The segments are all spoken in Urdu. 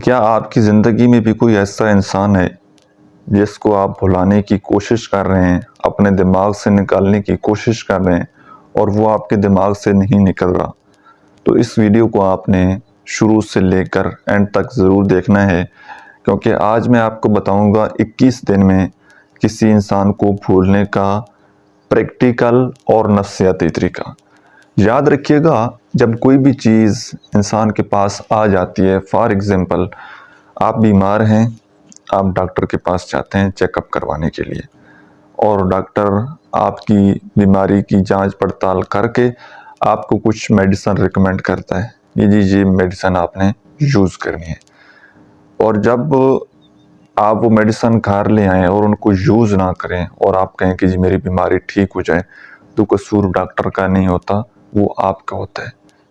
کیا آپ کی زندگی میں بھی کوئی ایسا انسان ہے جس کو آپ بھلانے کی کوشش کر رہے ہیں، اپنے دماغ سے نکالنے کی کوشش کر رہے ہیں اور وہ آپ کے دماغ سے نہیں نکل رہا؟ تو اس ویڈیو کو آپ نے شروع سے لے کر اینڈ تک ضرور دیکھنا ہے، کیونکہ آج میں آپ کو بتاؤں گا 21 دن میں کسی انسان کو بھولنے کا پریکٹیکل اور نفسیاتی طریقہ۔ یاد رکھیے گا، جب کوئی بھی چیز انسان کے پاس آ جاتی ہے، فار ایگزامپل آپ بیمار ہیں، آپ ڈاکٹر کے پاس جاتے ہیں چیک اپ کروانے کے لیے، اور ڈاکٹر آپ کی بیماری کی جانچ پڑتال کر کے آپ کو کچھ میڈیسن ریکمینڈ کرتا ہے، یہ میڈیسن آپ نے یوز کرنی ہے۔ اور جب آپ وہ میڈیسن گھر لے آئیں اور ان کو یوز نہ کریں اور آپ کہیں کہ جی میری بیماری ٹھیک ہو جائے، تو قصور ڈاکٹر کا نہیں ہوتا، وہ آپ کا ہوتا ہے،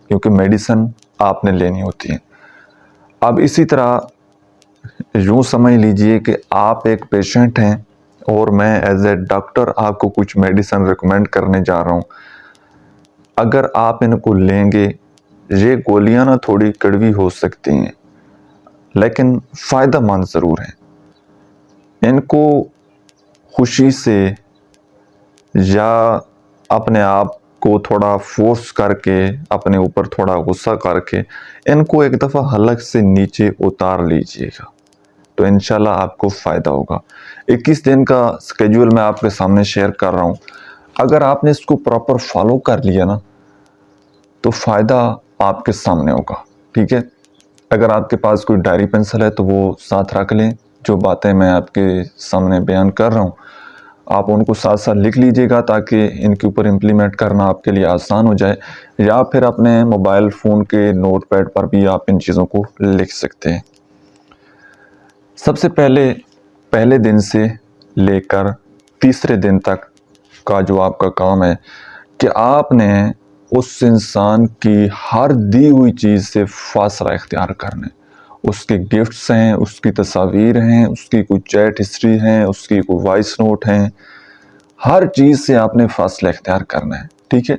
کیونکہ میڈیسن آپ نے لینی ہوتی ہے۔ اب اسی طرح یوں سمجھ لیجئے کہ آپ ایک پیشنٹ ہیں اور میں ایز اے ڈاکٹر آپ کو کچھ میڈیسن ریکمینڈ کرنے جا رہا ہوں۔ اگر آپ ان کو لیں گے، یہ گولیاں نہ تھوڑی کڑوی ہو سکتی ہیں لیکن فائدہ مند ضرور ہیں۔ ان کو خوشی سے یا اپنے آپ کو تھوڑا فورس کر کے، اپنے اوپر تھوڑا غصہ کر کے ان کو ایک دفعہ حلق سے نیچے اتار لیجئے گا، تو انشاءاللہ آپ کو فائدہ ہوگا۔ 21 دن کا سکیجول میں آپ کے سامنے شیئر کر رہا ہوں، اگر آپ نے اس کو پراپر فالو کر لیا نا تو فائدہ آپ کے سامنے ہوگا، ٹھیک ہے؟ اگر آپ کے پاس کوئی ڈائری پینسل ہے تو وہ ساتھ رکھ لیں، جو باتیں میں آپ کے سامنے بیان کر رہا ہوں آپ ان کو ساتھ ساتھ لکھ لیجئے گا، تاکہ ان کے اوپر امپلیمنٹ کرنا آپ کے لیے آسان ہو جائے، یا پھر اپنے موبائل فون کے نوٹ پیڈ پر بھی آپ ان چیزوں کو لکھ سکتے ہیں۔ سب سے پہلے دن سے لے کر تیسرے دن تک کا جو آپ کا کام ہے کہ آپ نے اس انسان کی ہر دی ہوئی چیز سے فاصلہ اختیار کرنا ہے۔ اس کے گفٹس ہیں، اس کی تصاویر ہیں، اس کی کوئی چیٹ ہسٹری ہیں، اس کی کوئی وائس نوٹ ہیں، ہر چیز سے آپ نے فاصلہ اختیار کرنا ہے، ٹھیک ہے؟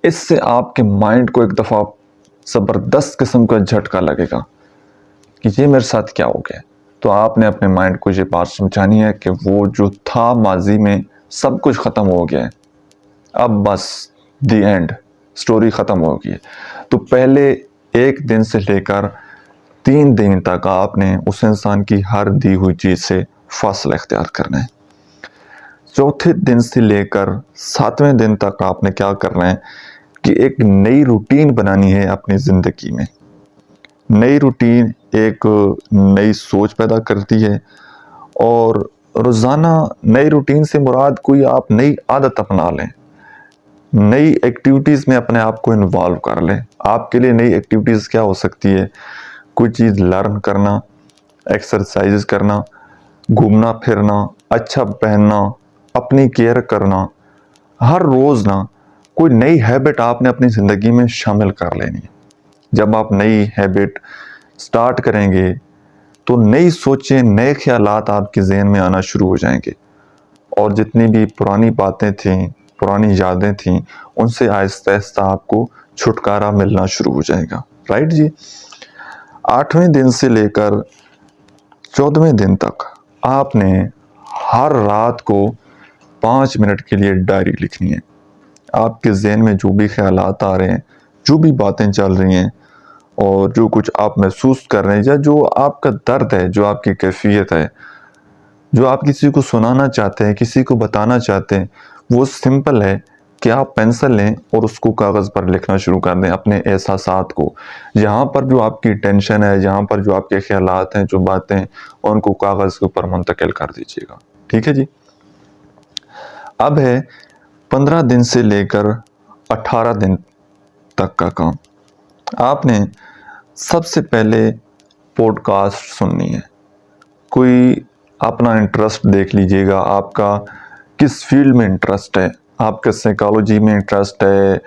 اس سے آپ کے مائنڈ کو ایک دفعہ زبردست قسم کا جھٹکا لگے گا کہ یہ میرے ساتھ کیا ہو گیا۔ تو آپ نے اپنے مائنڈ کو یہ بات سمجھانی ہے کہ وہ جو تھا ماضی میں سب کچھ ختم ہو گیا ہے، اب بس دی اینڈ، سٹوری ختم ہو گئی ہے۔ تو پہلے 1 دن سے لے کر 3 دن تک آپ نے اس انسان کی ہر دی ہوئی چیز سے فاصلہ اختیار کرنا ہے۔ چوتھے دن سے لے کر 7ویں دن تک آپ نے کیا کرنا ہے کہ ایک نئی روٹین بنانی ہے اپنی زندگی میں۔ نئی روٹین ایک نئی سوچ پیدا کرتی ہے، اور روزانہ نئی روٹین سے مراد کوئی آپ نئی عادت اپنا لیں، نئی ایکٹیویٹیز میں اپنے آپ کو انوالو کر لیں۔ آپ کے لیے نئی ایکٹیویٹیز کیا ہو سکتی ہے؟ کوئی چیز لرن کرنا، ایکسرسائز کرنا، گھومنا پھرنا، اچھا پہننا، اپنی کیئر کرنا، ہر روز نا کوئی نئی ہیبٹ آپ نے اپنی زندگی میں شامل کر لینی ہے۔ جب آپ نئی ہیبٹ سٹارٹ کریں گے تو نئی سوچیں، نئے خیالات آپ کے ذہن میں آنا شروع ہو جائیں گے، اور جتنی بھی پرانی باتیں تھیں، پرانی یادیں تھیں، ان سے آہستہ آہستہ آپ کو چھٹکارا ملنا شروع ہو جائے گا، رائٹ جی؟ 8ویں دن سے لے کر 14ویں دن تک آپ نے ہر رات کو 5 منٹ کے لیے ڈائری لکھنی ہے۔ آپ کے ذہن میں جو بھی خیالات آ رہے ہیں، جو بھی باتیں چل رہی ہیں، اور جو کچھ آپ محسوس کر رہے ہیں، یا جو آپ کا درد ہے، جو آپ کی کیفیت ہے، جو آپ کسی کو سنانا چاہتے ہیں، کسی کو بتانا چاہتے ہیں، وہ سمپل ہے کہ آپ پینسل لیں اور اس کو کاغذ پر لکھنا شروع کر دیں، اپنے احساسات کو۔ یہاں پر جو آپ کی ٹینشن ہے، یہاں پر جو آپ کے خیالات ہیں، جو باتیں ہیں، ان کو کاغذ کے اوپر منتقل کر دیجیے گا، ٹھیک ہے جی؟ اب ہے 15 دن سے لے کر 18 دن تک کا کام۔ آپ نے سب سے پہلے پوڈ کاسٹ سننی ہے۔ کوئی اپنا انٹرسٹ دیکھ لیجئے گا، آپ کا کس فیلڈ میں انٹرسٹ ہے۔ آپ کا سائیکالوجی میں انٹرسٹ ہے،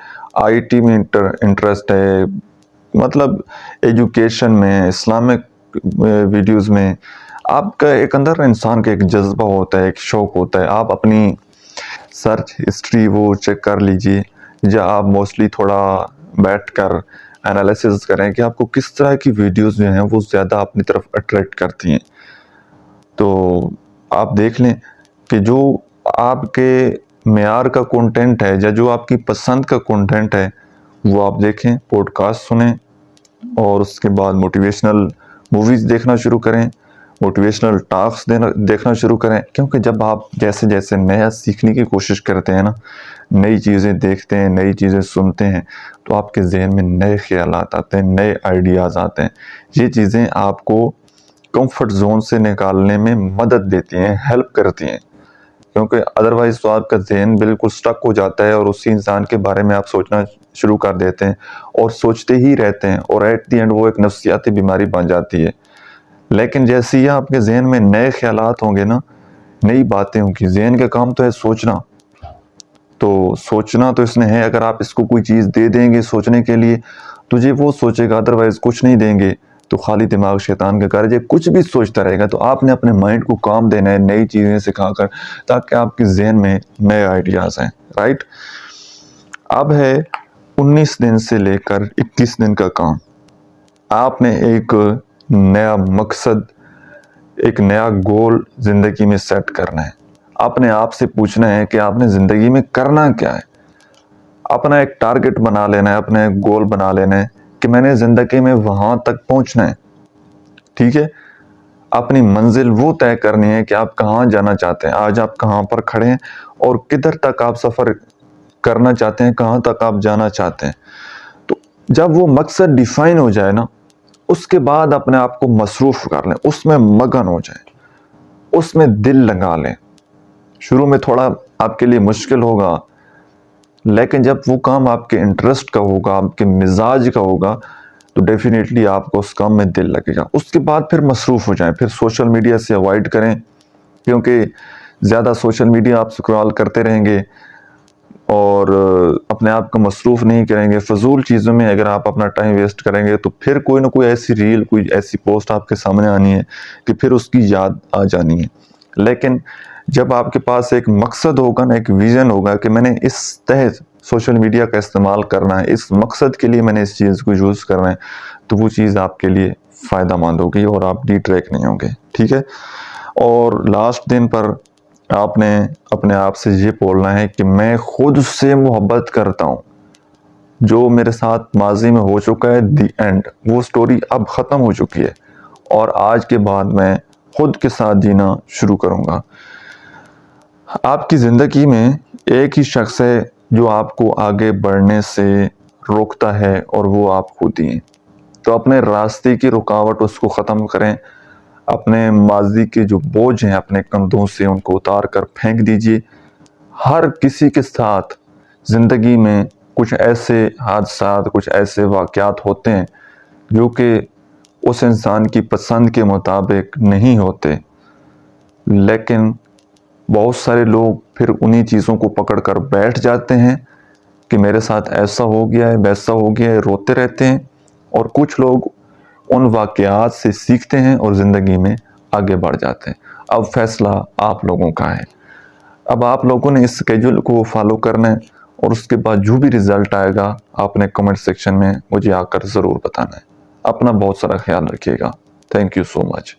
آئی ٹی میں انٹرسٹ ہے، مطلب ایجوکیشن میں، اسلامک ویڈیوز میں۔ آپ کا ایک اندر انسان کا ایک جذبہ ہوتا ہے، ایک شوق ہوتا ہے۔ آپ اپنی سرچ ہسٹری وہ چیک کر لیجئے، یا آپ موسٹلی تھوڑا بیٹھ کر انالیسز کریں کہ آپ کو کس طرح کی ویڈیوز جو ہیں وہ زیادہ اپنی طرف اٹریکٹ کرتی ہیں. تو آپ دیکھ لیں کہ جو آپ کے معیار کا کنٹینٹ ہے یا جو آپ کی پسند کا کنٹینٹ ہے وہ آپ دیکھیں، پوڈ کاسٹ سنیں، اور اس کے بعد موٹیویشنل موویز دیکھنا شروع کریں، موٹیویشنل ٹاکس دیکھنا شروع کریں. کیونکہ جب آپ جیسے جیسے نیا سیکھنے کی کوشش کرتے ہیں نا، نئی چیزیں دیکھتے ہیں، نئی چیزیں سنتے ہیں، تو آپ کے ذہن میں نئے خیالات آتے ہیں، نئے آئیڈیاز آتے ہیں. یہ چیزیں آپ کو کمفرٹ زون سے نکالنے میں مدد دیتی ہیں، ہیلپ کرتی ہیں. کیونکہ ادروائز تو آپ کا ذہن بالکل سٹک ہو جاتا ہے اور اسی انسان کے بارے میں آپ سوچنا شروع کر دیتے ہیں اور سوچتے ہی رہتے ہیں، اور ایٹ دی اینڈ وہ ایک نفسیاتی بیماری بن جاتی ہے. لیکن جیسے ہی آپ کے ذہن میں نئے خیالات ہوں گے نا، نئی باتیں ہوں گی، ذہن کا کام تو ہے سوچنا، تو سوچنا تو اس نے ہے. اگر آپ اس کو کوئی چیز دے دیں گے سوچنے کے لیے تو یہ وہ سوچے گا، ادروائز کچھ نہیں دیں گے تو خالی دماغ شیطان کا کار ہے، کچھ بھی سوچتا رہے گا. تو آپ نے اپنے مائنڈ کو کام دینا ہے نئی چیزیں سکھا کر، تاکہ آپ کے ذہن میں نئے آئیڈیاز ہیں. رائٹ، اب ہے 19 دن سے لے کر 21 دن کا کام. آپ نے ایک نیا مقصد، ایک نیا گول زندگی میں سیٹ کرنا ہے. اپنے آپ سے پوچھنا ہے کہ آپ نے زندگی میں کرنا کیا ہے. اپنا ایک ٹارگٹ بنا لینا ہے، اپنا ایک گول بنا لینا ہے کہ میں نے زندگی میں وہاں تک پہنچنا ہے. ٹھیک ہے، اپنی منزل وہ طے کرنی ہے کہ آپ کہاں جانا چاہتے ہیں، آج آپ کہاں پر کھڑے ہیں اور کدھر تک آپ سفر کرنا چاہتے ہیں، کہاں تک آپ جانا چاہتے ہیں. تو جب وہ مقصد ڈیفائن ہو جائے نا، اس کے بعد اپنے آپ کو مصروف کر لیں، اس میں مگن ہو جائیں، اس میں دل لگا لیں. شروع میں تھوڑا آپ کے لیے مشکل ہوگا، لیکن جب وہ کام آپ کے انٹرسٹ کا ہوگا، آپ کے مزاج کا ہوگا، تو ڈیفینیٹلی آپ کو اس کام میں دل لگے گا. اس کے بعد پھر مصروف ہو جائیں. پھر سوشل میڈیا سے اوائڈ کریں، کیونکہ زیادہ سوشل میڈیا آپ سکرال کرتے رہیں گے اور اپنے آپ کو مصروف نہیں کریں گے. فضول چیزوں میں اگر آپ اپنا ٹائم ویسٹ کریں گے تو پھر کوئی نہ کوئی ایسی ریل، کوئی ایسی پوسٹ آپ کے سامنے آنی ہے کہ پھر اس کی یاد آ جانی ہے. لیکن جب آپ کے پاس ایک مقصد ہوگا نا، ایک ویژن ہوگا کہ میں نے اس تحت سوشل میڈیا کا استعمال کرنا ہے، اس مقصد کے لیے میں نے اس چیز کو یوز کرنا ہے، تو وہ چیز آپ کے لیے فائدہ مند ہوگی اور آپ ڈی ٹریک نہیں ہوں گے. ٹھیک ہے، اور لاسٹ دن پر آپ نے اپنے آپ سے یہ بولنا ہے کہ میں خود سے محبت کرتا ہوں. جو میرے ساتھ ماضی میں ہو چکا ہے، دی اینڈ، وہ سٹوری اب ختم ہو چکی ہے، اور آج کے بعد میں خود کے ساتھ جینا شروع کروں گا. آپ کی زندگی میں ایک ہی شخص ہے جو آپ کو آگے بڑھنے سے روکتا ہے، اور وہ آپ خود ہی ہیں. تو اپنے راستے کی رکاوٹ اس کو ختم کریں. اپنے ماضی کے جو بوجھ ہیں اپنے کندھوں سے ان کو اتار کر پھینک دیجئے. ہر کسی کے ساتھ زندگی میں کچھ ایسے حادثات، کچھ ایسے واقعات ہوتے ہیں جو کہ اس انسان کی پسند کے مطابق نہیں ہوتے، لیکن بہت سارے لوگ پھر انہی چیزوں کو پکڑ کر بیٹھ جاتے ہیں کہ میرے ساتھ ایسا ہو گیا ہے، ویسا ہو گیا ہے، روتے رہتے ہیں. اور کچھ لوگ ان واقعات سے سیکھتے ہیں اور زندگی میں آگے بڑھ جاتے ہیں. اب فیصلہ آپ لوگوں کا ہے. اب آپ لوگوں نے اس سکیجول کو فالو کرنا ہے، اور اس کے بعد جو بھی رزلٹ آئے گا آپ نے کمنٹ سیکشن میں مجھے آ کر ضرور بتانا ہے. اپنا بہت سارا خیال رکھیے گا. Thank you so much.